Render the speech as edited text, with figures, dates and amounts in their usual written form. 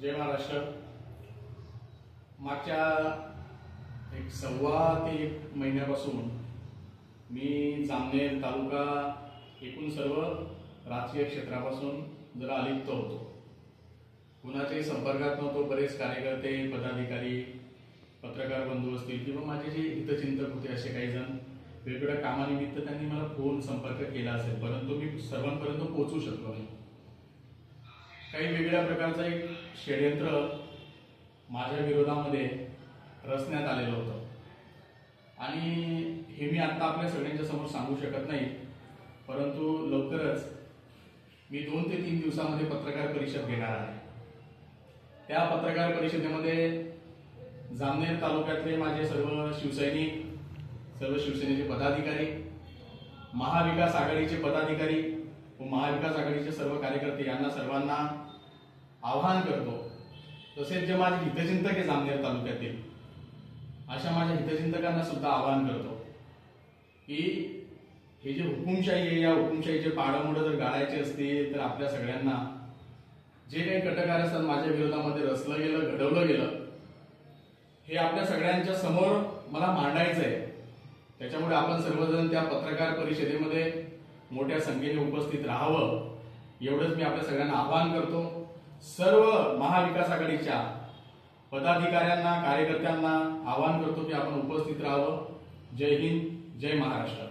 जय महाराष्ट्र। मागच्या एक सव्वा ते एक महिन्यापासून मी जामनेर तालुका एकूण सर्व राजकीय क्षेत्रापासून जरा अलिप्त होतो। कुणाच्याही संपर्कात नव्हतो। बरेच कार्यकर्ते, पदाधिकारी, पत्रकार बंधू असतील किंवा माझे जे हितचिंतक होते असे काही जण वेगवेगळ्या कामानिमित्त त्यांनी मला फोन संपर्क केला असेल, परंतु मी सर्वांपर्यंत पोहोचू शकलो नाही। काही वेगवेगळ्या प्रकारचं एक षडयंत्र माझ्या विरोधामध्ये रचण्यात आलेलं होतं आणि हे मी आता आपल्या सगळ्यांच्या समोर सांगू शकत नाही, परंतु लवकरच मी 2 ते 3 दिवसांमध्ये पत्रकार परिषद घेणार आहे। त्या पत्रकार परिषदेमध्ये जामनेर तालुक्यातले माझे सर्व शिवसैनिक, सर्व शिवसेनेचे पदाधिकारी, महाविकास आघाडीचे पदाधिकारी व महाविकास आघाडीचे सर्व कार्यकर्ते यांना सर्वांना आवाहन करतो, तसेच जे माझे हितचिंतक आहे जामनेर तालुक्यातील अशा माझ्या हितचिंतकांना सुद्धा आवाहन करतो की हे जे हुकुमशाही आहे, या हुकुमशाहीचे पाडंमुळं जर गाळायचे असतील तर आपल्या सगळ्यांना जे काही कटकारस्थान माझ्या विरोधामध्ये रचलं गेलं, घडवलं गेलं, हे आपल्या सगळ्यांच्या समोर मला मांडायचं आहे। त्याच्यामुळे आपण सर्वजण त्या पत्रकार परिषदेमध्ये मोठ्या संख्येने उपस्थित राहावं एवढंच मी आपल्या सगळ्यांना आवाहन करतो। सर्व महाविकास आघाडीच्या पदाधिकाऱ्यांना, कार्यकर्त्यांना आवाहन करतो की आपण उपस्थित राहावं। जय हिंद, जय महाराष्ट्र।